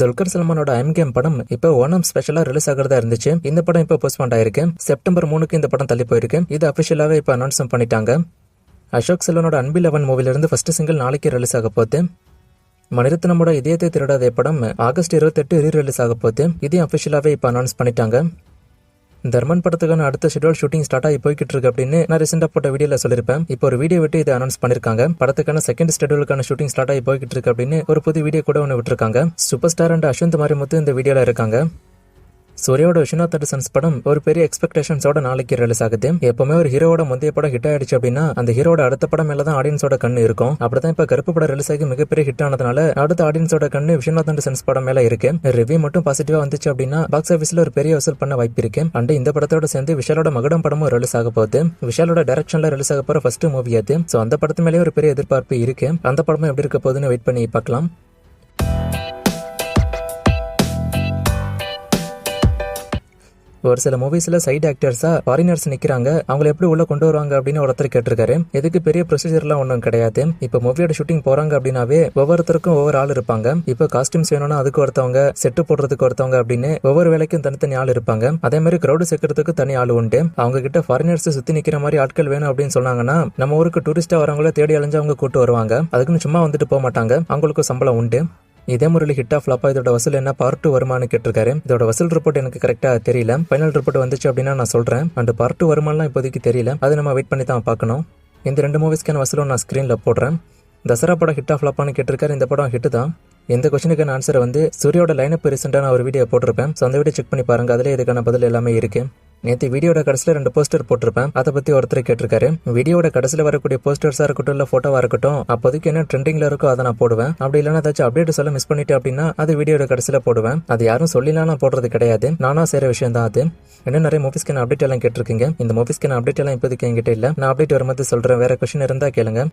Dulquer சல்மானோட I'm படம் இப்போ ஓணம் ஸ்பெஷலா ரிலீஸ் ஆகிறதா இருந்துச்சு. இந்த படம் இப்போ போஸ்ட்பாண்ட் ஆயிருக்கு. செப்டம்பர் 3க்கு இந்த படம் தள்ளி போயிருக்கு. இது அபிஷியலாவே இப்போ அனௌன்ஸ் பண்ணிட்டாங்க. அசோக் செல்வனோட அன்பில் 11 மூவில இருந்து ஃபர்ஸ்ட் சிங்கிள் நாளைக்கு ரிலீஸ் ஆக போகுது. மணிரத்னமோட இதயத்தை திருடாத படம் ஆகஸ்ட் 28 ரிலீஸ் ஆக போகுது. இதையும் அபிஷியலாவே இப்போ அனௌன்ஸ் பண்ணிட்டாங்க. தர்மன் படத்துக்கான அடுத்த ஷெட்யூல் ஷூட்டிங் ஸ்டார்ட் ஆகி போய்கிட்டு இருக்கு அப்படின்னு நான் ரீசெண்டா போட்ட வீடியோல சொல்லிருப்பேன். இப்போ ஒரு வீடியோ விட்டு இதை அனௌன்ஸ் பண்ணிருக்காங்க. படத்துக்கான செகண்ட் ஷெட்யூலுக்கான ஷூட்டிங் ஸ்டார்ட் ஆகி போய்கிட்டு இருக்கு அப்படின்னு ஒரு புது வீடியோ கூட ஒன்று விட்டுருக்காங்க. Super star and Ashwanth Marimuthu இந்த வீடியோல இருக்காங்க. சூர்யாவோட விஸ்வநாத் சன்ஸ் படம் ஒரு பெரிய எக்ஸ்பெக்டேஷன்ஸோட நாளைக்கு ரிலீஸ் ஆகுது. எப்பவுமே ஒரு ஹீரோட முந்தைய படம் ஹிட் ஆயிடுச்சு அப்படின்னா அந்த ஹீரோட அடுத்த படம் மேல தான் ஆடியன்ஸோட கண்ணு இருக்கும். அப்படிதான் இப்ப கருப்பு படம் ரிலீஸ் ஆகி மிகப்பெரிய ஹிட் ஆனதுனால அடுத்த ஆடியன்ஸோட கண்ணு விஸ்வநாத் சன்ஸ் படம் மேல இருக்கு. ரிவ்யூ மட்டும் பாசிட்டிவா வந்துச்சு அப்படின்னா பாக்ஸ் ஆபீஸ்ல ஒரு பெரிய வசூல் பண்ண வாய்ப்பு இருக்கு. அண்ட் இந்த படத்தோட சேர்ந்து விஷாலோட மகுடம் படமும் ரிலீஸ் ஆக போகுது. விஷாலோட டைரக்ஷன்ல ரிலீஸ் ஆக போற ஃபர்ஸ்ட் மூவி அது. சோ அந்த படத்து மேலேயே ஒரு பெரிய எதிர்பார்ப்பு இருக்கு. அந்த படமும் எப்படி இருக்க போகுதுன்னு வெயிட் பண்ணி பார்க்கலாம். ஒரு சில மூவிஸ்ல சைடு ஆக்டர்ஸா ஃபாரினர்ஸ் நிக்கிறாங்க, அவங்களை எப்படி உள்ள கொண்டு வருவாங்க அப்படின்னு ஒருத்தர் கேட்டிருக்காரு. இதுக்கு பெரிய ப்ரொசீஜர்லாம் ஒன்றும் கிடையாது. இப்ப மூவியோட ஷூட்டிங் போறாங்க அப்படின்னாவே ஒவ்வொருத்தருக்கும் ஒவ்வொரு ஆள் இருப்பாங்க. இப்ப காஸ்டியூம்ஸ் வேணும்னா அதுக்கு ஒருத்தவங்க, செட்டு போடுறதுக்கு ஒருத்தவங்க அப்படின்னு ஒவ்வொரு வேலைக்கும் தனித்தனி ஆள் இருப்பாங்க. அதே மாதிரி கிரௌடு சேர்க்கறதுக்கு தனி ஆள் உண்டு. அவங்க கிட்ட ஃபாரினர்ஸ் சுத்தி நிக்கிற மாதிரி ஆட்கள் வேணும் அப்படின்னு சொன்னாங்கன்னா நம்ம ஊருக்கு டூரிஸ்டா வரவங்கள தேடி அலைஞ்சு அவங்க கூட்டு வருவாங்க. அதுக்குன்னு சும்மா வந்துட்டு போக மாட்டாங்க. அவங்களுக்கு சம்பளம் உண்டு. இதே முறையில் ஹிட் ஆஃப் ஃப்ளாப்பா இதோட வசூல் என்ன பார்ட் 2 வருமானு கேட்டிருக்காரு. இதோட வசூல் ரிப்போர்ட் எனக்கு கரெக்டா தெரியல. ஃபைனல் ரிப்போர்ட் வந்துச்சு அப்படின்னா நான் சொல்றேன். அண்ட் பார்ட் 2 வருமானலாம் இப்போதைக்கு தெரியல. அது நம்ம வெயிட் பண்ணி தான் பார்க்கணும். இந்த 2 மூவிஸ்க்கான வசூலும் நான் ஸ்கிரீன்ல போடுறேன். தசரா படம் ஹிட் ஆஃப் ஃப்ளாப்பான்னு கேட்டிருக்காரு. இந்த படம் ஹிட் தான். இந்த கொஸ்டினுக்கான ஆன்சரை சூர்யாவோட லைனப் ரீசெண்டா நான் ஒரு வீடியோ போட்டிருப்பேன். ஸோ அந்த வீடியோ செக் பண்ணி பாருங்க. அதுல இதுக்கான பதில் எல்லாமே இருக்கு. நேற்று வீடியோட கடைசியில் 2 போஸ்டர் போட்டிருப்பேன். அதை பத்தி ஒருத்தர் கேட்டிருக்காரு. வீடியோட கடைசியில் வரக்கூடிய போஸ்டர்ஸா இருக்கட்டும் இல்ல போட்டோவா இருக்கட்டும் அப்போதைக்கு என்ன ட்ரெண்டிங்ல இருக்கோ அதை நான் போடுவேன். அப்படி இல்லைன்னா ஏதாச்சும் அப்டேட் சொல்ல மிஸ் பண்ணிட்டு அப்படின்னா அது வீடியோட கடைசியில் போடுவேன். அது யாரும் சொல்லிலாம் நான் போடுறது கிடையாது. நானா செய்யற விஷயம் தான் அது. இன்னும் நிறைய மூவிஸ்க்கான அப்டேட் எல்லாம் கேட்டிருக்கீங்க. இந்த மூவிஸ்க்கான அப்டேட் எல்லாம் இப்போதைக்கு என்கிட்ட இல்ல. நான் அப்டேட் வரும்போது சொல்றேன். வேற கொஸ்டின் இருந்தா கேளுங்க.